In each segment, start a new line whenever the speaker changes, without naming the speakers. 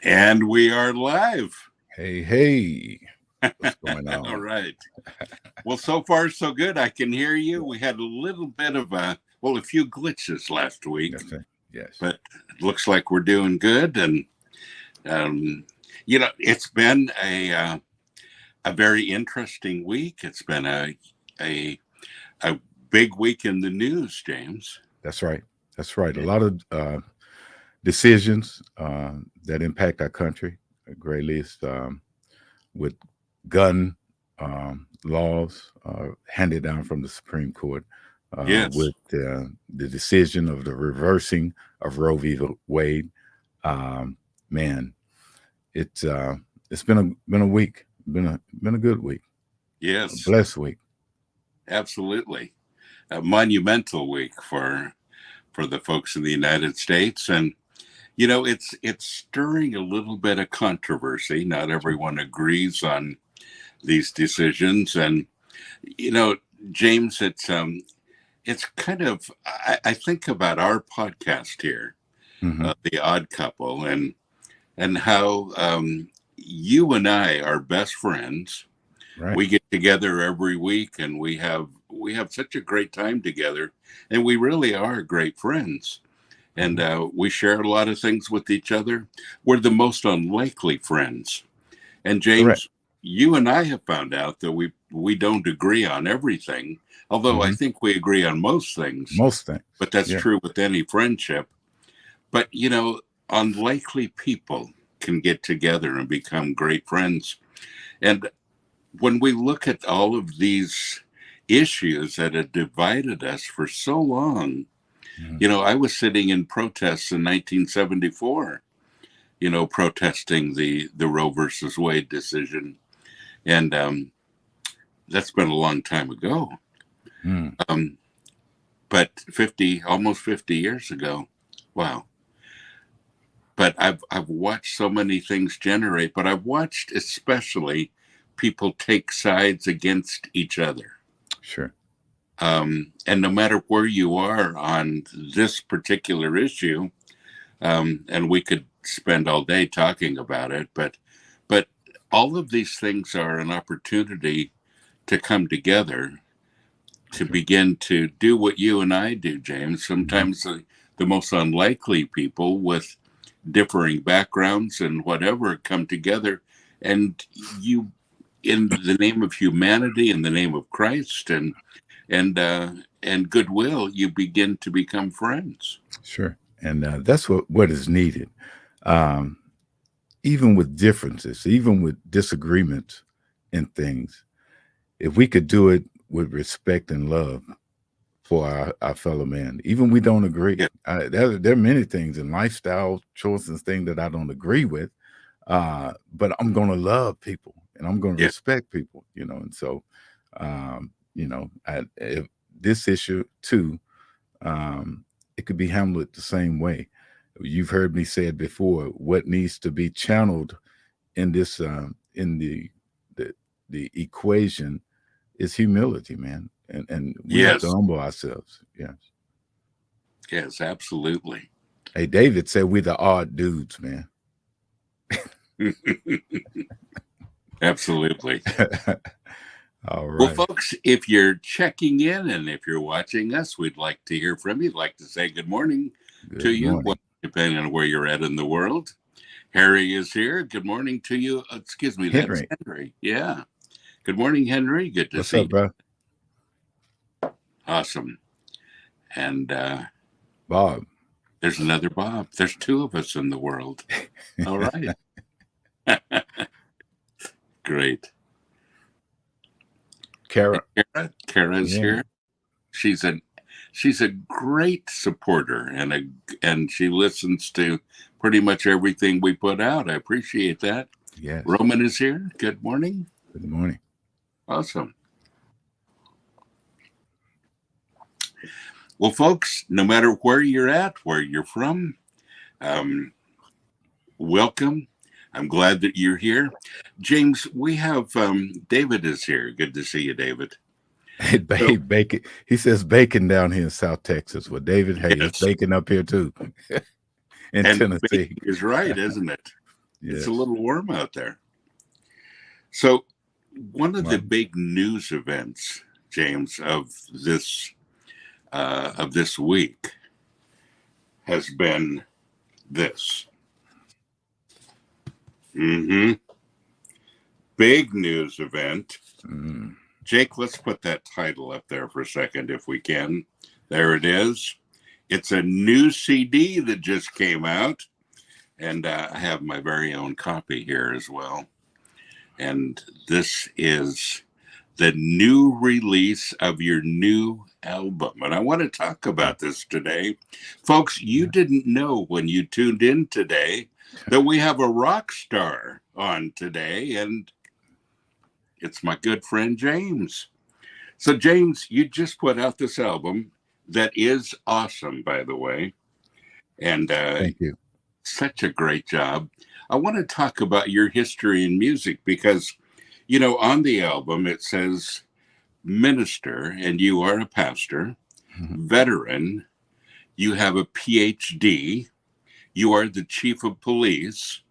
And we are live.
Hey, what's going on?
All right. Well, so far, so good. I can hear you. We had a little bit of a few glitches last week.
Yes.
But it looks like we're doing good. And, it's been a very interesting week. It's been a big week in the news, James.
That's right. A lot of decisions that impact our country greatly, with gun laws handed down from the Supreme Court,
Yes.
with the decision of the reversing of Roe v. Wade. Man, it's been a week, been a good week.
Yes,
a blessed week.
Absolutely, a monumental week for the folks in the United States. And it's stirring a little bit of controversy. Not everyone agrees on these decisions. And, James, it's kind of, I think about our podcast here, The Odd Couple, and how you and I are best friends.
Right.
We get together every week and we have such a great time together, and we really are great friends. And we share a lot of things with each other. We're the most unlikely friends. And James,
Correct.
You and I have found out that we don't agree on everything, although I think we agree on most things. But that's true with any friendship. But, unlikely people can get together and become great friends. And when we look at all of these issues that have divided us for so long, I was sitting in protests in 1974, protesting the Roe versus Wade decision. And that's been a long time ago. But almost 50 years ago. Wow. But I've watched so many things generate, but I've watched especially people take sides against each other.
Sure.
And no matter where you are on this particular issue, and we could spend all day talking about it, but all of these things are an opportunity to come together, to begin to do what you and I do, James. Sometimes the most unlikely people with differing backgrounds and whatever come together, and you, in the name of humanity, in the name of Christ, and goodwill, you begin to become friends.
Sure. And that's what is needed. Even with differences, even with disagreements in things, if we could do it with respect and love for our fellow man, even we don't agree. Yeah. There are many things in lifestyle choices, things that I don't agree with, but I'm going to love people and I'm going to respect people, and so, if this issue too, it could be handled the same way. You've heard me say it before. What needs to be channeled in this, in the equation, is humility, man, and we have to humble ourselves.
Yes, absolutely.
Hey, David said we're the odd dudes, man.
Absolutely.
All right.
Well, folks, if you're checking in and if you're watching us, we'd like to hear from you. We'd like to say good morning to you, depending on where you're at in the world. Harry is here. Good morning to you. Excuse me,
Henry.
That's Henry. Yeah. Good morning, Henry. Good to see you.
What's up, bro?
Awesome. And
Bob.
There's another Bob. There's two of us in the world. All right.
Great.
Kara's here. She's a great supporter and she listens to pretty much everything we put out. I appreciate that.
Yes.
Roman is here. Good morning.
Good morning.
Awesome. Well, folks, no matter where you're at, where you're from, welcome. I'm glad that you're here. James, we have David is here. Good to see you, David.
Hey, bacon. He says bacon down here in South Texas. Well, David, hey, yes. It's bacon up here too. in Tennessee.
Is right, isn't it? Yes. It's a little warm out there. So one of the big news events, James, of this week has been this. Big news event. Jake, let's put that title up there for a second if we can. There it is. It's a new CD that just came out. And I have my very own copy here as well. And this is the new release of your new album. And I want to talk about this today. Folks, you didn't know when you tuned in today that we have a rock star on today. And it's my good friend, James. So, James, you just put out this album that is awesome, by the way. And
thank you.
Such a great job. I want to talk about your history in music because, you know, on the album it says minister, and you are a pastor, veteran, you have a PhD, you are the chief of police,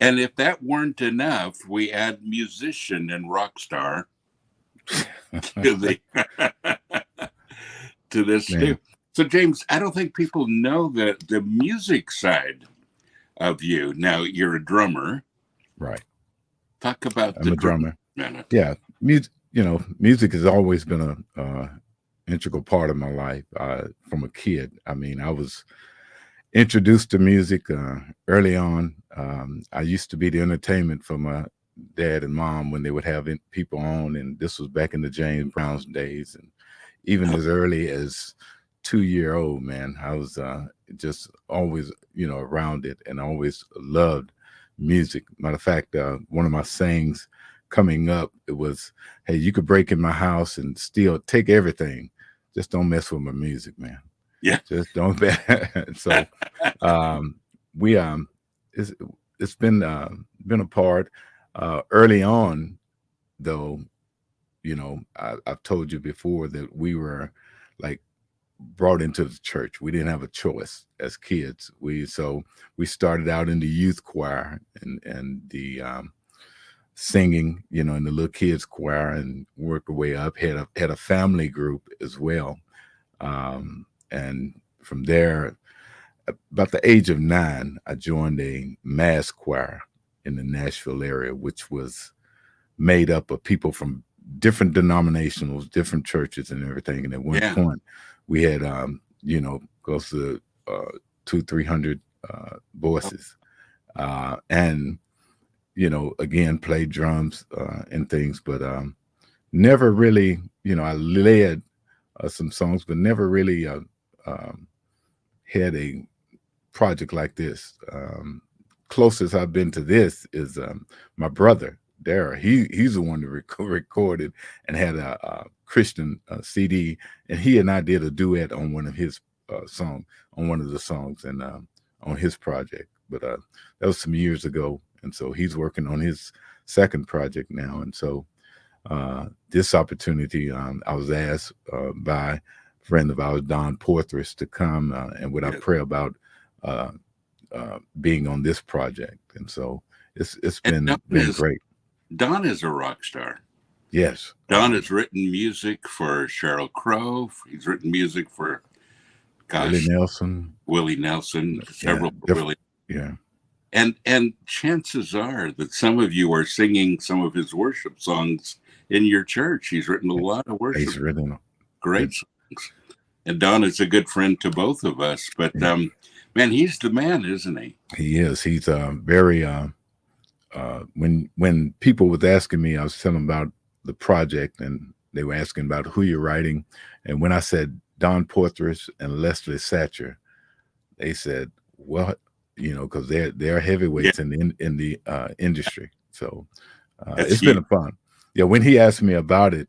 and if that weren't enough, we add musician and rock star to this too. So, James, I don't think people know the music side of you. Now, you're a drummer.
Right.
Talk about
I'm a drummer. Yeah. Music has always been a integral part of my life from a kid. I mean, I was introduced to music early on. I used to be the entertainment for my dad and mom when they would have people on, and this was back in the James Brown's days. And even as early as 2-year-old, man, I was just always, around it and always loved music. Matter of fact, one of my sayings coming up, it was, hey, you could break in my house and steal, take everything. Just don't mess with my music, man.
Yeah.
Just don't. So it's been a part. Early on, though, I've told you before that we were like brought into the church. We didn't have a choice as kids. We started out in the youth choir and the singing, in the little kids choir, and worked our way up. Had a family group as well, and from there, about the age of 9, I joined a mass choir in the Nashville area, which was made up of people from different denominationals, different churches and everything. And at one point we had, close to 200-300 voices. And, again, played drums and things, but never really, I led some songs, but never really had a project like this. Closest I've been to this is my brother, Dara. He's the one that recorded and had a Christian CD, and he and I did a duet on one of his songs, on one of the songs, and on his project. But that was some years ago, and so he's working on his second project now. And so this opportunity, I was asked by a friend of ours, Don Porthris, to come and without prayer about being on this project. And so it's been great.
Don is a rock star.
Yes.
Don has written music for Sheryl Crow. He's written music for Willie Nelson, several Willie.
Yeah.
And chances are that some of you are singing some of his worship songs in your church. He's written a lot of worship.
He's written
great songs. And Don is a good friend to both of us. But man, he's the man, isn't he?
He is. He's very when people was asking me, I was telling them about the project, and they were asking about who you're writing. And when I said Don Portress and Leslie Satcher, they said, "What?" Because they're heavyweights in the industry. So it's been a fun. Yeah, when he asked me about it,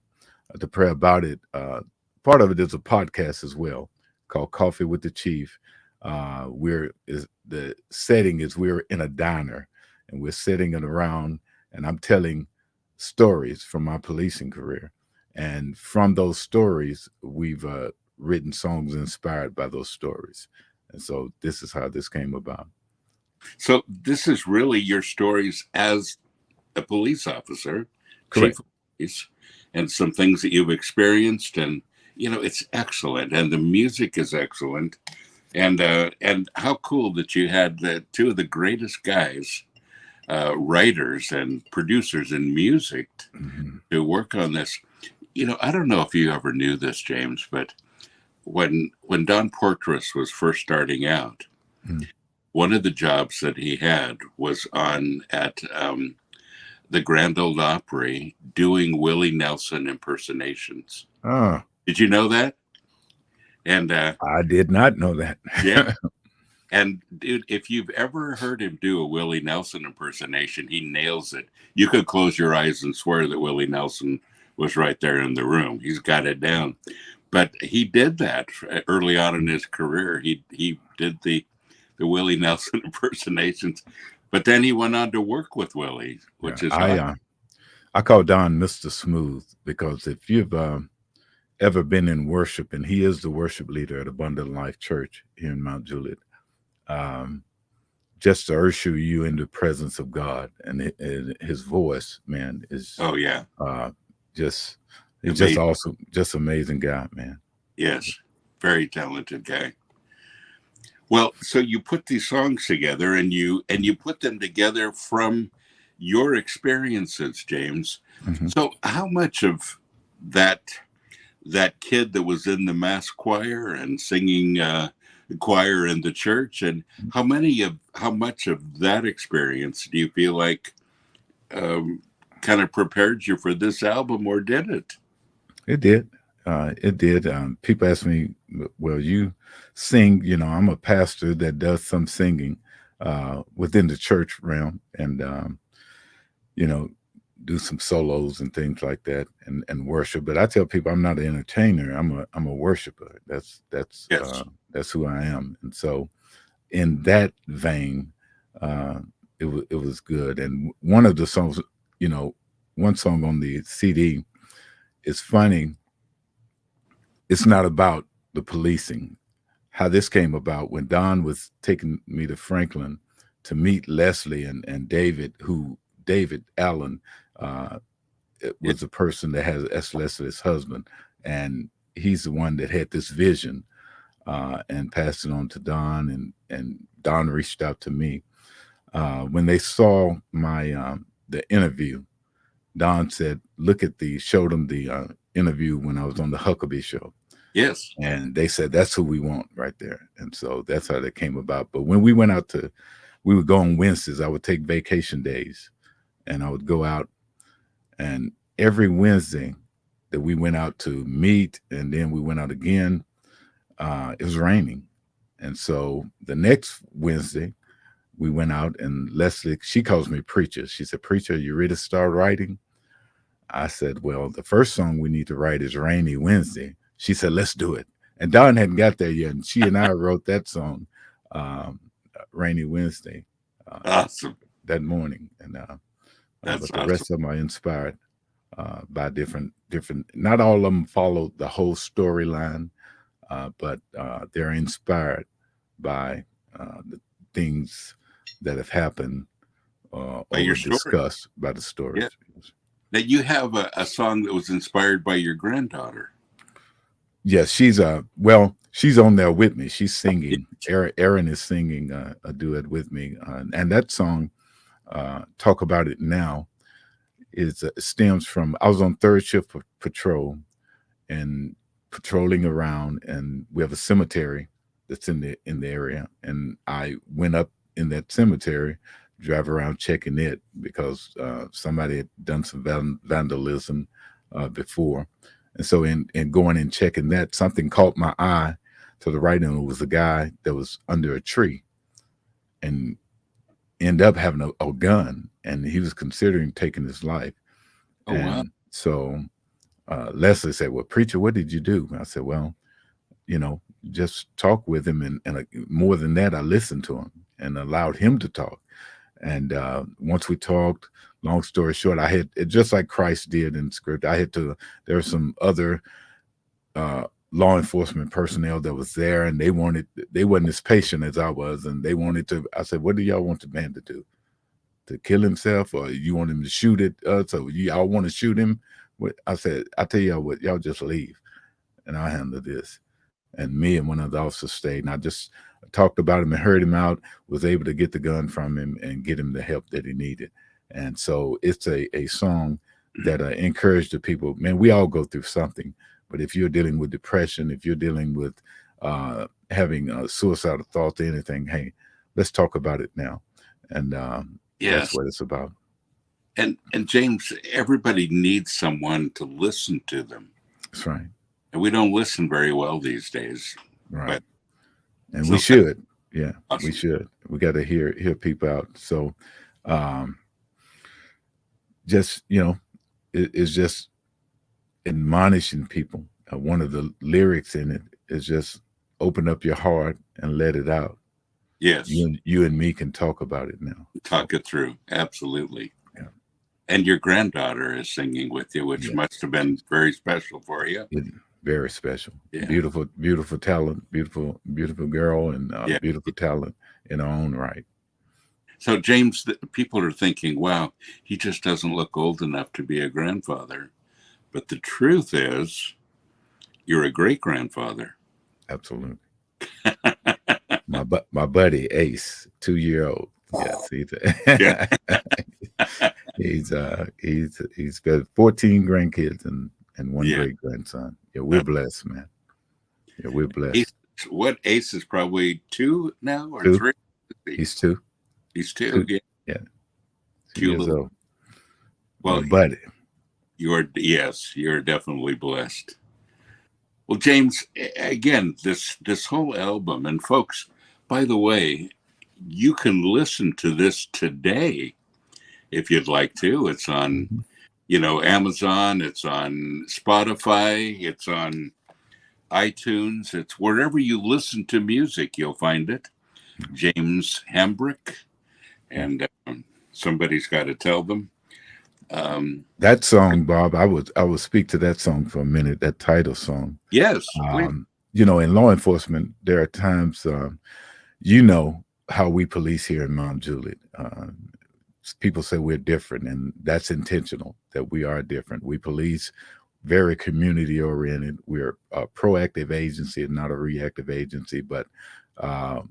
to pray about it, part of it is a podcast as well called Coffee with the Chief. The setting is we're in a diner and we're sitting it around, and I'm telling stories from my policing career, and from those stories we've written songs inspired by those stories, and so this is how this came about.
So this is really your stories as a police officer,
correct,
chief of police, and some things that you've experienced, and it's excellent, and the music is excellent, and how cool that you had two of the greatest guys, writers and producers in music, to work on this. I don't know if you ever knew this, James, but when Don Portress was first starting out, one of the jobs that he had was at the Grand Ole Opry doing Willie Nelson impersonations. Did you know that? And
I did not know that.
Yeah. And dude, if you've ever heard him do a Willie Nelson impersonation, he nails it. You could close your eyes and swear that Willie Nelson was right there in the room. He's got it down. But he did that early on in his career. He did the Willie Nelson impersonations, but then he went on to work with Willie, which is
I call Don Mr. Smooth, because if you've ever been in worship, and he is the worship leader at Abundant Life Church here in Mount Juliet, just to usher you into the presence of God, and his voice, man, is just awesome, just amazing guy, man.
Yes, very talented guy. Well, so you put these songs together, and you put them together from your experiences, James. So how much of that kid that was in the mass choir and singing choir in the church, and how much of that experience do you feel like kind of prepared you for this album, or did it?
It did. It did. People ask me, well, you sing, I'm a pastor that does some singing within the church realm, and, do some solos and things like that, and worship. But I tell people I'm not an entertainer. I'm a worshiper. That's who I am. And so in that vein, it was good. And one of the songs, one song on the CD is funny. It's not about the policing. How this came about, when Don was taking me to Franklin to meet Leslie and David Allen was the person that's Leslie's husband, and he's the one that had this vision and passed it on to Don, and Don reached out to me when they saw my the interview. Don said, showed them the interview when I was on the Huckabee Show.
Yes.
And they said, that's who we want right there. And so that's how that came about. But when we went out we would go on Wednesdays. I would take vacation days, and I would go out, and every Wednesday that we went out to meet, and then we went out again, it was raining. And so the next Wednesday we went out, and Leslie, she calls me preacher. She said, "Preacher, you ready to start writing?" I said, "Well, the first song we need to write is Rainy Wednesday." She said, "Let's do it." And Dawn hadn't got there yet, and she and I wrote that song, Rainy Wednesday,
awesome,
that morning. And but the
awesome.
rest of them are inspired by different. Not all of them follow the whole storyline, but they're inspired by the things that have happened or discussed by the stories.
Yeah. Now you have a song that was inspired by your granddaughter.
Yes, she's on there with me. She's singing. Erin is singing a duet with me, and that song, "Talk About It Now," stems from, I was on third shift patrol and patrolling around, and we have a cemetery that's in the area, and I went up in that cemetery drive around checking it because somebody had done some vandalism before. And so in going and checking that, something caught my eye to the right, and it was a guy that was under a tree and end up having a gun, and he was considering taking his life.
Oh, wow.
And so Leslie said, well, preacher, what did you do? I said, well, just talk with him. And more than that, I listened to him and allowed him to talk. And once we talked, long story short, I had, just like Christ did in script, there were some other law enforcement personnel that was there, and they wasn't as patient as I was. And I said, what do y'all want the man to do? To kill himself, or you want him to shoot at us? So y'all want to shoot him? I said, I tell y'all what, y'all just leave and I'll handle this. And me and one of the officers stayed, and I just talked about him and heard him out, was able to get the gun from him and get him the help that he needed. And so it's a song that encouraged the people. Man, we all go through something, but if you're dealing with depression, if you're dealing with having suicidal thoughts, anything, hey, let's talk about it now. And
yes,
that's what it's about.
And James, everybody needs someone to listen to them.
That's right.
And we don't listen very well these days.
Right. And we should. Yeah, awesome. We should. We got to hear people out. So just, it's just admonishing people. One of the lyrics in it is just open up your heart and let it out.
Yes.
You and me can talk about it now.
Talk it through. Absolutely. Yeah. And your granddaughter is singing with you, which must have been very special for you.
Very special. Yeah. Beautiful talent, beautiful girl, and beautiful talent in her own right.
So, James, people are thinking, wow, he just doesn't look old enough to be a grandfather. But the truth is, you're a great grandfather.
Absolutely. my buddy Ace, 2-year-old. Yes, he's got 14 grandkids and one great grandson. Yeah, we're blessed, man. Yeah, we're blessed.
Ace is probably 2 now or 3?
He's 2.
He's 2.
Yeah.
2 years old. Well,
buddy,
you're definitely blessed. Well, James, again, this whole album, and folks, by the way, you can listen to this today if you'd like to. It's on, Amazon, it's on Spotify, it's on iTunes, it's wherever you listen to music, you'll find it. James Hambrick, and somebody's got to tell them.
That song, Bob, I would speak to that song for a minute, that title song.
Yes.
In law enforcement, there are times, how we police here in Mount Juliet. People say we're different, and that's intentional, that we are different. We police very community oriented. We're a proactive agency and not a reactive agency, but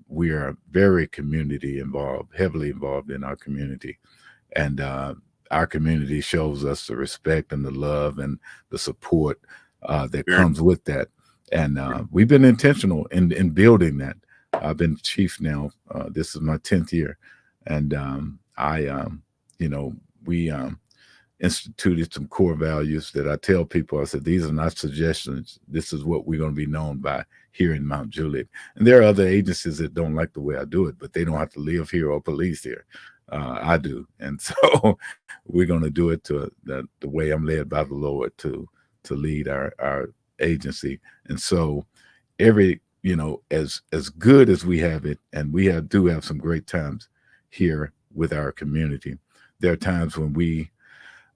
we are very community involved, heavily involved in our community. And our community shows us the respect and the love and the support that comes with that. And we've been intentional in building that. I've been chief now. This is my 10th year. And we instituted some core values that I tell people. I said, these are not suggestions. This is what we're going to be known by here in Mount Juliet. And there are other agencies that don't like the way I do it, but they don't have to live here or police here. I do. And so we're going to do it to the way I'm led by the Lord to lead our agency. And so as good as we have it, and we do have some great times here with our community, there are times when we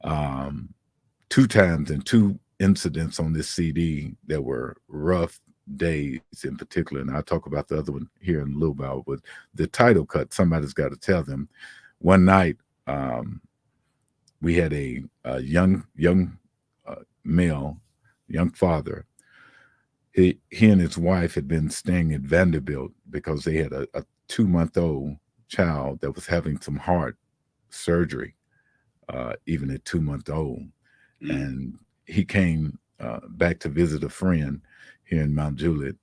2 times and 2 incidents on this CD that were rough days in particular, and I'll talk about the other one here in a little while, but the title cut, somebody's got to tell them. One night, we had a young male, young father. He and his wife had been staying at Vanderbilt because they had a 2-month-old child that was having some heart surgery, even at 2-month-old. And he came back to visit a friend here in Mount Juliet,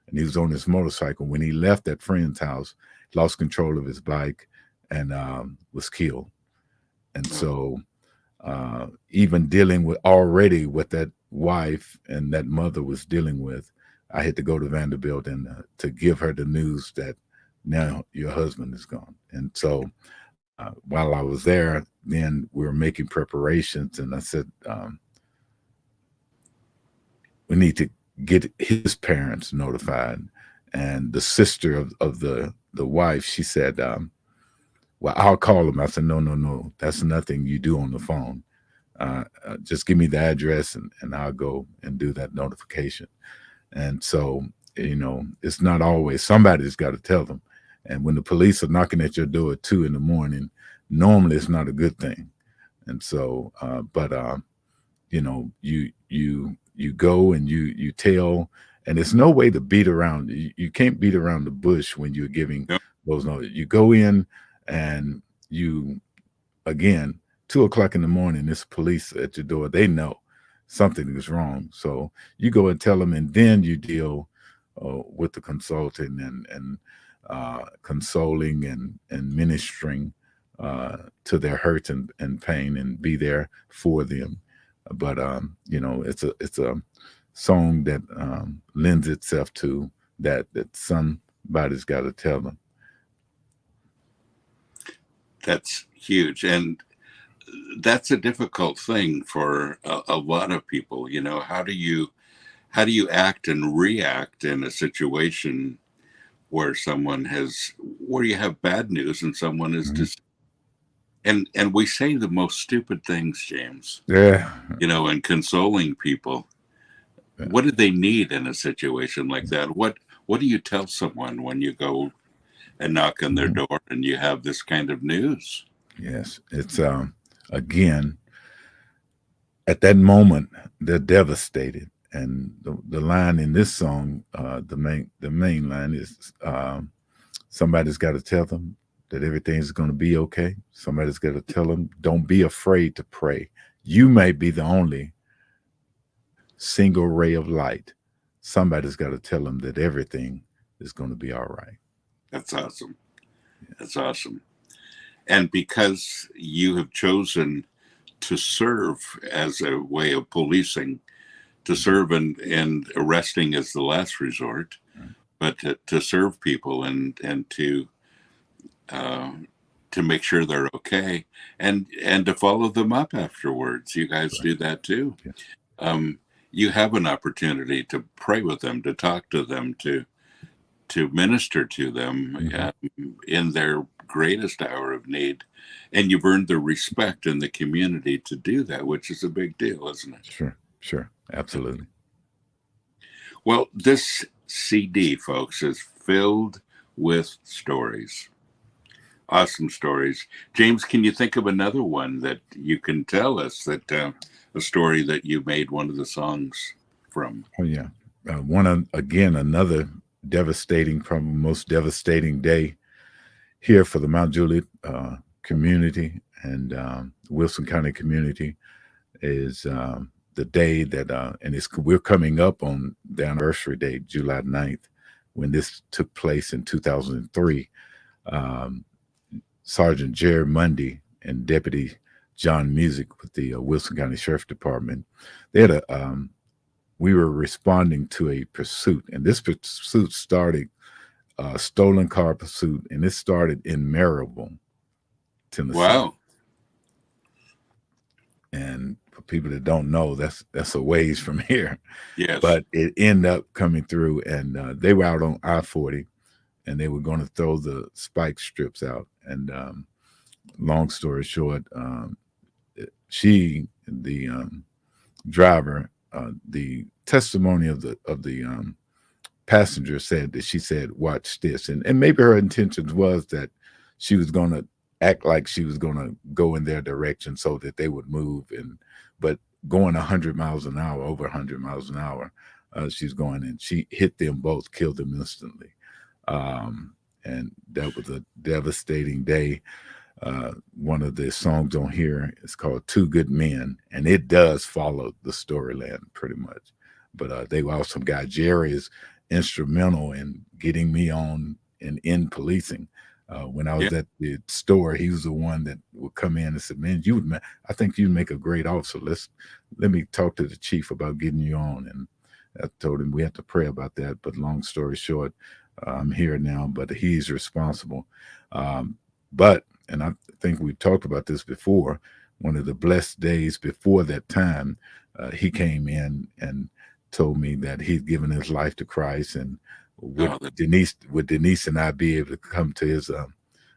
and he was on his motorcycle. When he left that friend's house, lost control of his bike and was killed. And so even dealing with already what that wife and that mother was dealing with, I had to go to Vanderbilt and to give her the news that now your husband is gone. And so while I was there, then we were making preparations, and I said, we need to get his parents notified. And the sister of the wife, she said, well, I'll call him. I said, no, that's nothing you do on the phone. Just give me the address and I'll go and do that notification. And so, it's not always, somebody's got to tell them. And when the police are knocking at your door at 2 a.m, normally it's not a good thing. And so, you go and you tell, and there's no way to beat around. You can't beat around the bush when you're giving those notices. You go in and you, again, 2 o'clock in the morning, there's police at your door. They know something is wrong. So you go and tell them, and then you deal with the consulting and consoling and ministering to their hurt and pain, and be there for them. But it's a song that lends itself to that somebody's got to tell them.
That's huge, and that's a difficult thing for a lot of people. How do you act and react in a situation where you have bad news and someone is just, and we say the most stupid things, James.
Yeah.
And consoling people. Yeah. What do they need in a situation like that? What do you tell someone when you go and knock on their door and you have this kind of news?
Yes, it's again, at that moment they're devastated, and the line in this song, the main line is, somebody's got to tell them that everything's going to be okay. Somebody's got to tell them, don't be afraid to pray. You may be the only single ray of light. Somebody's got to tell them that everything is going to be all right.
That's awesome. That's awesome. And because you have chosen to serve as a way of policing, to serve and arresting as the last resort, but to serve people and to make sure they're okay, and to follow them up afterwards. You guys do that too. Yes. You have an opportunity to pray with them, to talk to them, to minister to them in their greatest hour of need. And you've earned the respect in the community to do that, which is a big deal, isn't it?
Sure. Absolutely.
Well, this CD, folks, is filled with stories. Awesome stories. James, can you think of another one that you can tell us, that a story that you made one of the songs from?
Oh, yeah. Another devastating, probably most devastating day here for the Mount Juliet community and Wilson County community is the day that, we're coming up on the anniversary date, July 9th, when this took place in 2003. Sergeant Jerry Mundy and Deputy John Music with the Wilson County Sheriff Department, they had we were responding to a pursuit, and this pursuit started, stolen car pursuit, and it started in Marylebone, Tennessee.
Wow.
And for people that don't know, that's a ways from here.
Yes.
But it ended up coming through, and they were out on I-40, and they were going to throw the spike strips out. And long story short, the driver, the testimony of the passenger said that she said, "Watch this," and maybe her intentions was that she was going to act like she was going to go in their direction so that they would move, but going 100 miles an hour, over 100 miles an hour, she's going, and she hit them both, killed them instantly. And that was a devastating day. One of the songs on here is called "Two Good Men," and it does follow the storyline pretty much. But they were awesome guy. Jerry is instrumental in getting me on and in policing. When I was at the store, he was the one that would come in and said, "Man, I think you'd make a great officer. Let me talk to the chief about getting you on." And I told him we have to pray about that. But long story short, I'm here now, but he's responsible. And I think we talked about this before. One of the blessed days before that time, he came in and told me that he'd given his life to Christ, and would Denise and I be able to come to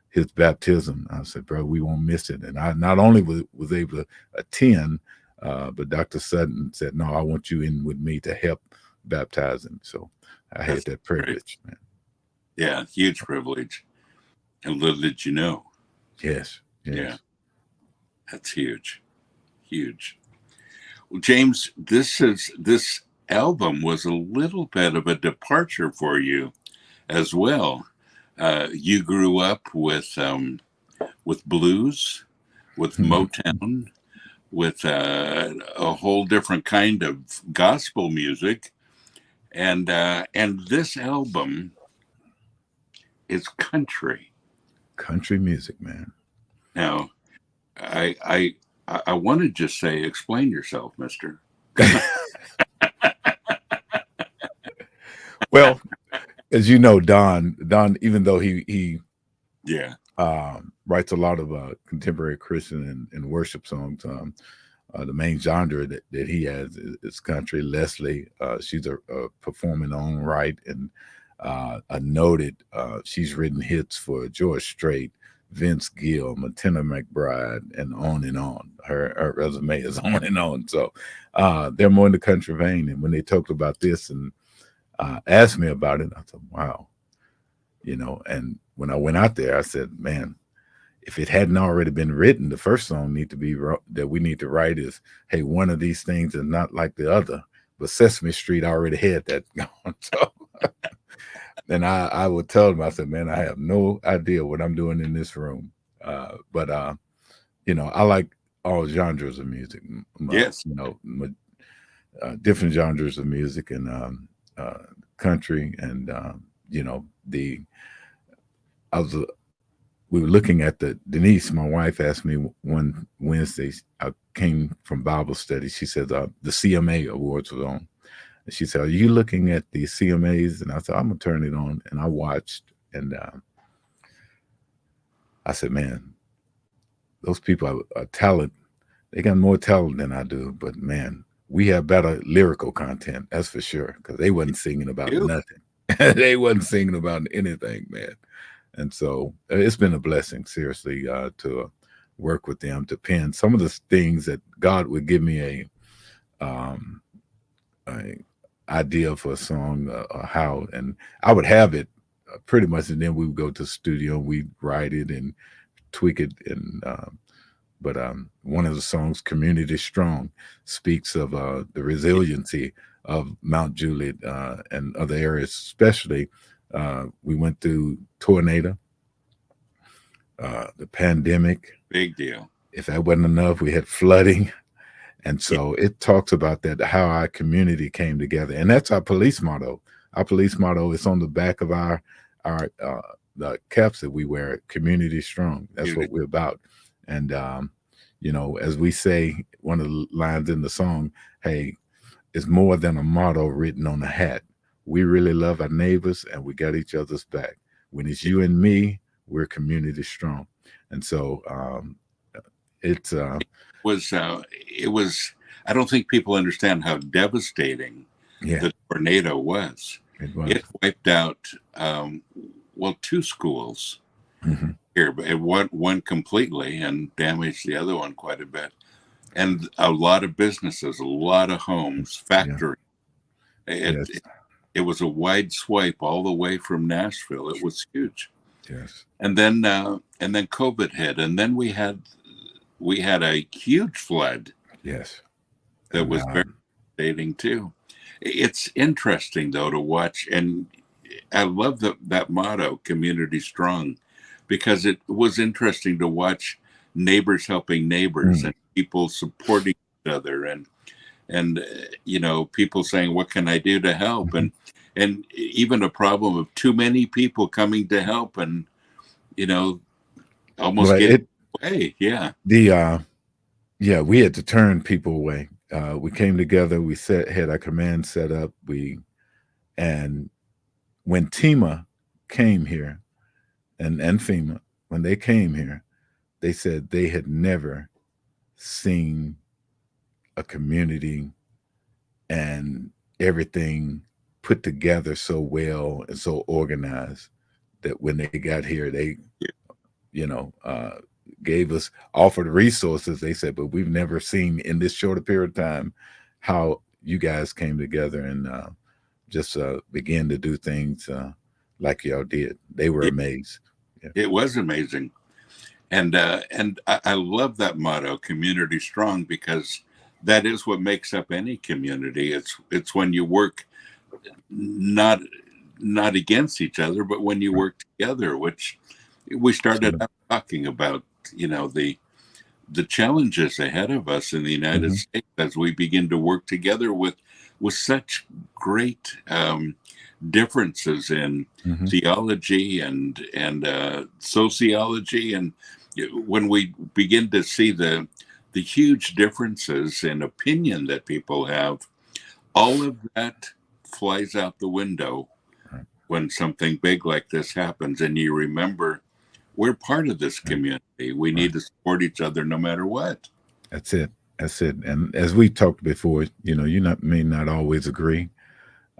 his baptism? I said, "Bro, we won't miss it." And I not only was able to attend, but Dr. Sutton said, "No, I want you in with me to help baptize him." So I had that privilege, man.
Yeah, huge privilege. And little did you know.
Yes.
Yeah, that's huge. Well, James, this album was a little bit of a departure for you as well. You grew up with blues, with Motown, with a whole different kind of gospel music, and this album is country
music, man.
Now, I want to just say, explain yourself, Mister.
Well, as you know, Don, even though he writes a lot of contemporary Christian and worship songs, the main genre that he has is country. Leslie, she's a performer in her own right, and a noted. She's written hits for George Strait, Vince Gill, Martina McBride, and on and on. Her resume is on and on. So they're more in the country vein. And when they talked about this and asked me about it, I thought, wow, And when I went out there, I said, man, if it hadn't already been written, the first song that we need to write is, "Hey, one of these things is not like the other." But Sesame Street already had that going. So then I would tell them, I said, "Man, I have no idea what I'm doing in this room." But I like all genres of music.
Yes.
Different genres of music, and country, and we were looking at Denise, my wife, asked me one Wednesday. I came from Bible study. She said the CMA Awards was on. And she said, "Are you looking at the CMAs?" And I said, "I'm going to turn it on." And I watched, and I said, "Man, those people are talent. They got more talent than I do. But, man, we have better lyrical content, that's for sure, because they wasn't singing about nothing. They wasn't singing about anything, man." And so it's been a blessing, seriously, to work with them, to pen some of the things that God would give me a idea for a song, how, and I would have it pretty much, and then we would go to the studio and we'd write it and tweak it. And but one of the songs, "Community Strong," speaks of the resiliency of Mount Juliet and other areas, especially. We went through tornado, the pandemic.
Big deal.
If that wasn't enough, we had flooding. And so it talks about that, how our community came together. And that's our police motto. Our police motto is on the back of our the caps that we wear, "Community Strong." That's what we're about. And, as we say, one of the lines in the song, "Hey, it's more than a motto written on a hat. We really love our neighbors, and we got each other's back. When it's you and me, we're community strong." And so it was.
I don't think people understand how devastating the tornado was. It wiped out two schools here, but one completely and damaged the other one quite a bit, and a lot of businesses, a lot of homes, factories. It was a wide swipe all the way from Nashville. It was huge.
Yes.
And then COVID hit, and then we had a huge flood.
Yes.
That was very devastating too. It's interesting though to watch, and I love that motto, "Community Strong," because it was interesting to watch neighbors helping neighbors and people supporting each other, and people saying, "What can I do to help?" And even a problem of too many people coming to help, and you know, almost get away. Yeah.
Yeah, we had to turn people away. We came together, we had our command set up, and when TEMA came here and FEMA, when they came here, they said they had never seen a community and everything put together so well and so organized, that when they got here, they, gave us, offered resources. They said, but we've never seen in this shorter period of time how you guys came together and just began to do things like y'all did. They were amazed.
Yeah. It was amazing. And I love that motto, community strong, because that is what makes up any community. It's when you work not against each other, but when you work together, which we started out talking about, the challenges ahead of us in the United States as we begin to work together with such great differences in theology and sociology, and when we begin to see the huge differences in opinion that people have, all of that flies out the window when something big like this happens, and you remember we're part of this community. We need to support each other no matter what.
That's it. And as we talked before, you may not always agree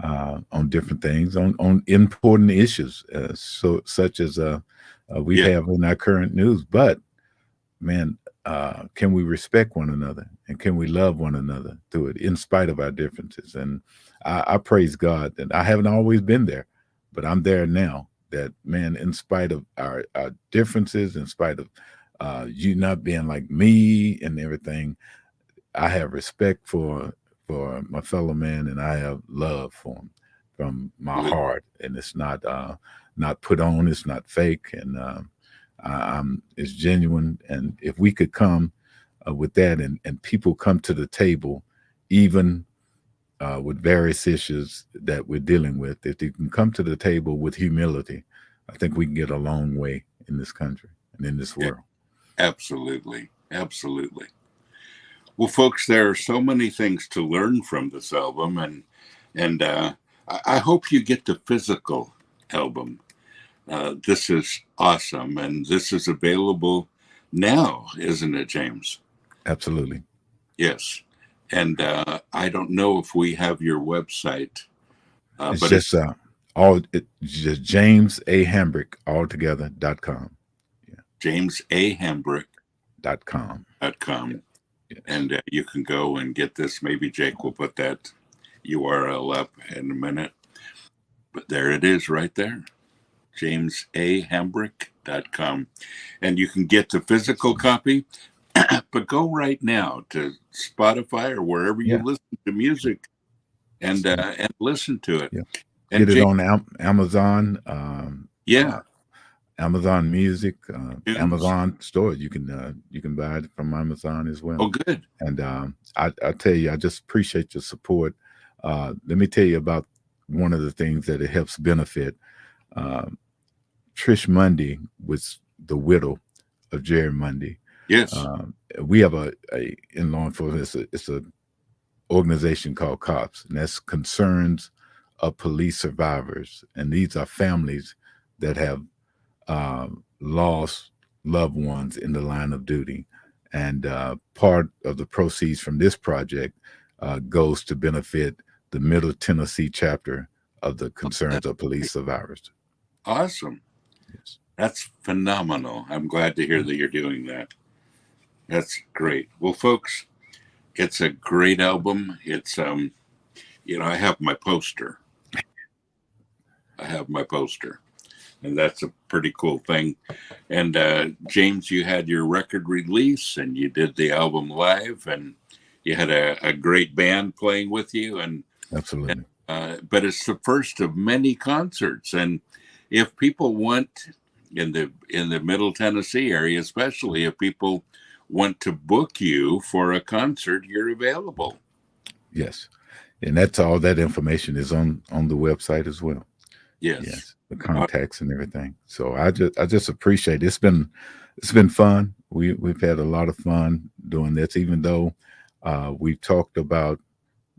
on different things, on important issues, such as we have in our current news. But man, can we respect one another, and can we love one another through it, in spite of our differences? And I praise God that I haven't always been there, but I'm there now. That, man, in spite of our differences, in spite of you not being like me and everything, I have respect for my fellow man, and I have love for him from my heart, and it's not put on, it's not fake, and it's genuine. And if we could come with that, and people come to the table, even with various issues that we're dealing with, if they can come to the table with humility, I think we can get a long way in this country and in this world.
Absolutely. Absolutely. Well, folks, there are so many things to learn from this album, and I hope you get the physical album. This is awesome, and this is available now, isn't it, James?
Absolutely.
Yes. And I don't know if we have your website.
It's but just just James A. Hambrick altogether.com.
Yeah. James A. Hambrick.com. Yes. And you can go and get this. Maybe Jake will put that URL up in a minute. But there it is right there. JamesAHambrick.com. And you can get the physical copy. But go right now to Spotify or wherever you listen to music and listen to it.
Yeah. And get it on Amazon. Amazon Music, Amazon Store. You can buy it from Amazon as well.
Oh, good.
And I tell you, I just appreciate your support. Let me tell you about one of the things that it helps benefit. Trish Mundy was the widow of Jerry Mundy.
Yes.
We have a in law enforcement, it's a organization called COPS, and that's Concerns of Police Survivors. And these are families that have lost loved ones in the line of duty. And part of the proceeds from this project goes to benefit the Middle Tennessee chapter of the Concerns of Police Survivors.
Awesome. Yes. That's phenomenal. I'm glad to hear that you're doing that. That's great. Well, folks, it's a great album. It's, I have my poster. And that's a pretty cool thing. And James, you had your record release, and you did the album live, and you had a great band playing with you. And
absolutely.
But it's the first of many concerts. And if people want, in the Middle Tennessee area, especially if people want to book you for a concert, you're available.
Yes. And that's all that information is on the website as well.
Yes.
the contacts and everything. So I just appreciate it. It's been fun. We've had a lot of fun doing this, even though we've talked about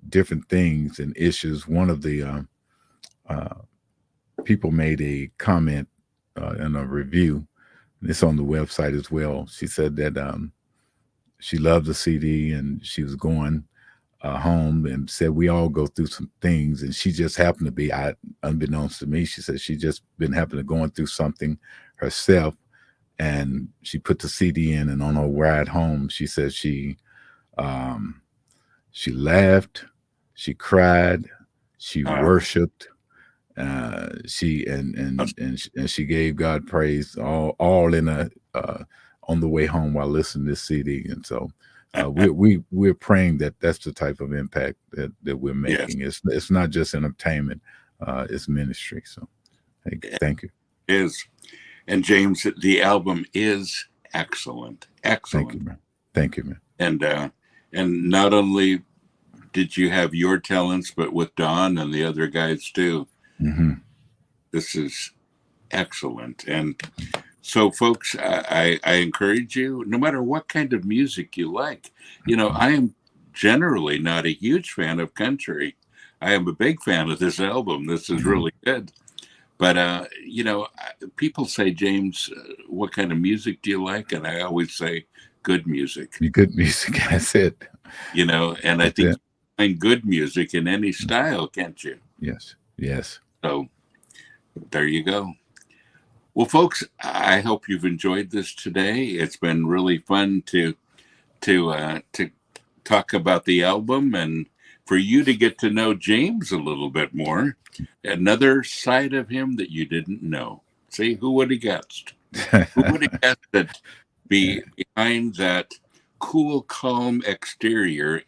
different things and issues. One of the people made a comment in a review. It's on the website as well. She said that she loved the CD and she was going home and said we all go through some things, and she just happened to be, unbeknownst to me, she said she just been happened to going through something herself, and she put the CD in, and on her ride home, she said she laughed, she cried, she worshiped, she and she gave God praise all in a on the way home while listening to this CD, and so. We're praying that that's the type of impact that we're making. Yes. It's not just entertainment, it's ministry. So, hey, thank you.
It is, and James, the album is excellent.
Thank you, man. Thank you, man.
And not only did you have your talents, but with Don and the other guys too.
Mm-hmm.
This is excellent. And so, folks, I encourage you, no matter what kind of music you like. I am generally not a huge fan of country. I am a big fan of this album. This is really good. But, people say, James, what kind of music do you like? And I always say, good music.
Good music, that's it.
And I think you find good music in any style, can't you?
Yes.
So, there you go. Well, folks, I hope you've enjoyed this today. It's been really fun to talk about the album and for you to get to know James a little bit more, another side of him that you didn't know. See, who would have guessed? Who would have guessed that behind that cool, calm exterior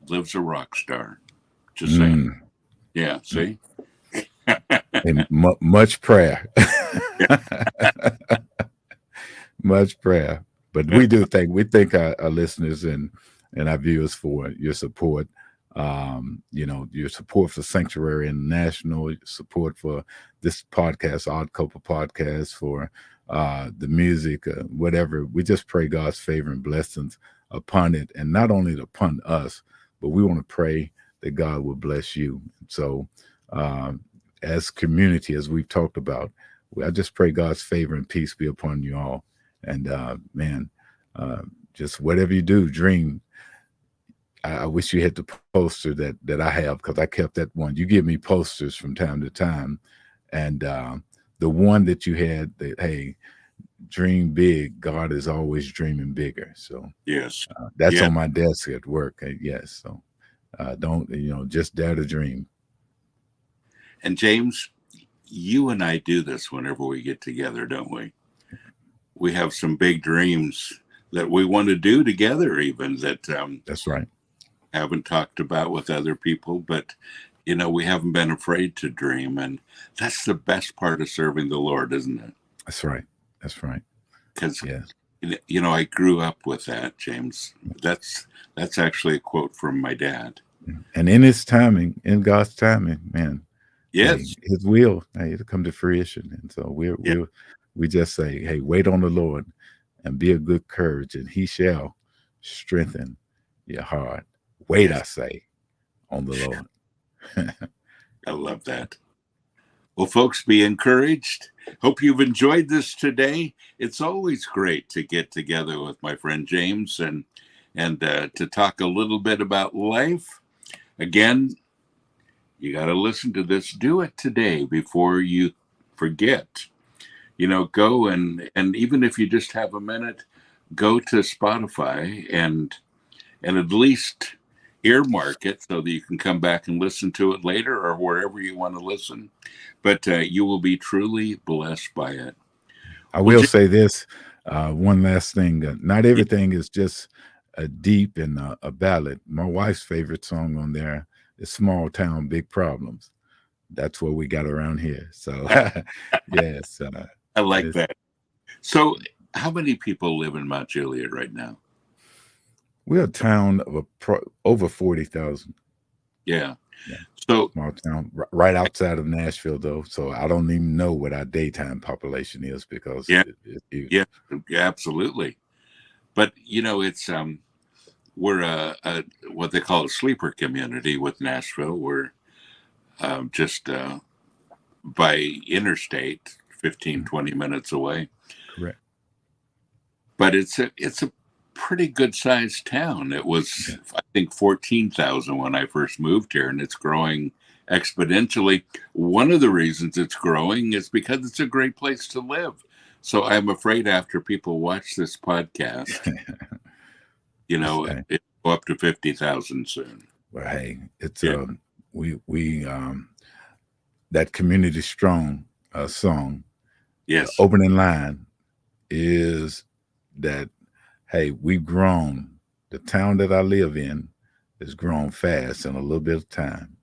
lives a rock star? Just saying. Yeah, see?
And much prayer. Much prayer. But we thank our listeners and our viewers for your support. Your support for Sanctuary International, your support for this podcast, Odd Couple Podcast, for the music, whatever. We just pray God's favor and blessings upon it, and not only upon us, but we want to pray that God will bless you. So as community, as we've talked about, I just pray God's favor and peace be upon you all. And just whatever you do, dream. I wish you had the poster that I have, because I kept that one. You give me posters from time to time, and the one that you had, that hey, dream big. God is always dreaming bigger. So
yes,
that's on my desk at work. Yes, so don't just dare to dream.
And James, you and I do this whenever we get together, don't we? We have some big dreams that we want to do together, even that
that's right.
Haven't talked about with other people, but we haven't been afraid to dream, and that's the best part of serving the Lord, isn't it?
That's right.
Because I grew up with that, James. That's actually a quote from my dad.
And in His timing, in God's timing, man.
Yes,
His will, it'll come to fruition. And so we just say, hey, wait on the Lord and be of good courage, and He shall strengthen your heart. Wait, I say, on the Lord.
I love that. Well, folks, be encouraged. Hope you've enjoyed this today. It's always great to get together with my friend James and to talk a little bit about life. Again, you got to listen to this. Do it today before you forget. Go and even if you just have a minute, go to Spotify and at least earmark it so that you can come back and listen to it later or wherever you want to listen. But you will be truly blessed by it.
I will say this, one last thing. Not everything is just a deep and a ballad. My wife's favorite song on there is Small Town, Big Problems. That's what we got around here. So, yes.
I like that. So how many people live in Mount Juliet right now?
We're a town of over 40,000.
Yeah.
Yeah.
So
small town, right outside of Nashville, though. So I don't even know what our daytime population is because it's huge.
Yeah, absolutely. But it's we're a what they call a sleeper community with Nashville. We're just by interstate, 15, 20 minutes away.
Correct.
But it's a pretty good sized town. It was, I think, 14,000 when I first moved here, and it's growing exponentially. One of the reasons it's growing is because it's a great place to live. So I'm afraid after people watch this podcast, it'll go up to 50,000 soon.
Well, hey, it's we that community strong song.
Yes.
The opening line is that, hey, we've grown. The town that I live in has grown fast in a little bit of time.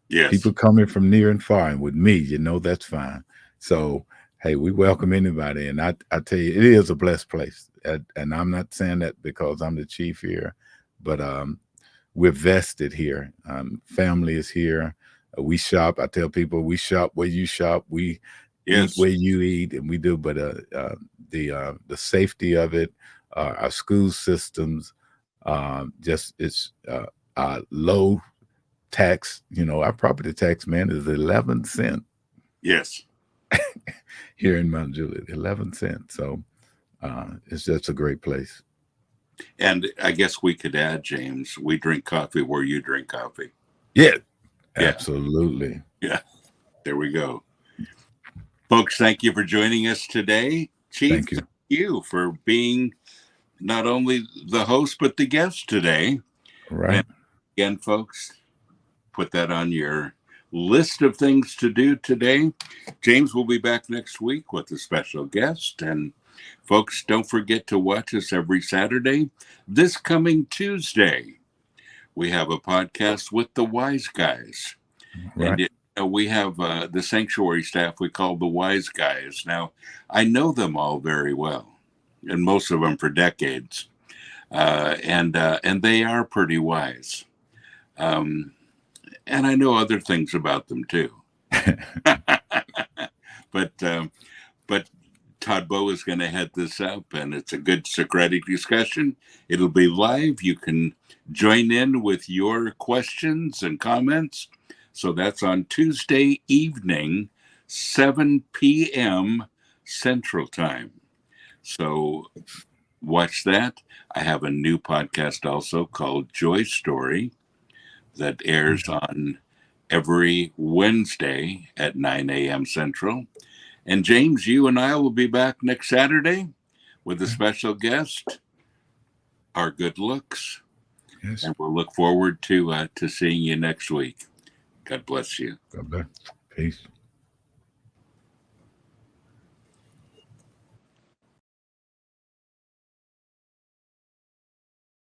Yes.
People coming from near and far, and with me, that's fine. So, hey, we welcome anybody. And I tell you, it is a blessed place. And I'm not saying that because I'm the chief here, but we're vested here. Family is here. We shop. I tell people we shop where you shop. We eat where you eat, and we do. But the safety of it, our school systems, just it's low tax. Our property tax, man, is 11 cents.
Yes.
Here in Mount Juliet, 11 cents. So it's just a great place.
And I guess we could add, James, we drink coffee where you drink coffee.
Yeah, absolutely.
Yeah, there we go. Folks, thank you for joining us today. Chief,
thank
you for being not only the host, but the guest today.
Right.
And again, folks, put that on your list of things to do today. James will be back next week with a special guest. And folks, don't forget to watch us every Saturday. This coming Tuesday, we have a podcast with the Wise Guys.
Right.
And we have the sanctuary staff we call the Wise Guys. Now, I know them all very well, and most of them for decades. And they are pretty wise. And I know other things about them too. But Todd Bowe is going to head this up, and it's a good Socratic discussion. It'll be live. You can join in with your questions and comments. So that's on Tuesday evening, 7 p.m. Central Time. So watch that. I have a new podcast also called Joy Story that airs on every Wednesday at 9 a.m. Central. And James, you and I will be back next Saturday with a special guest, Our Good Looks.
Yes.
And we'll look forward to seeing you next week. God bless you.
God bless. Peace.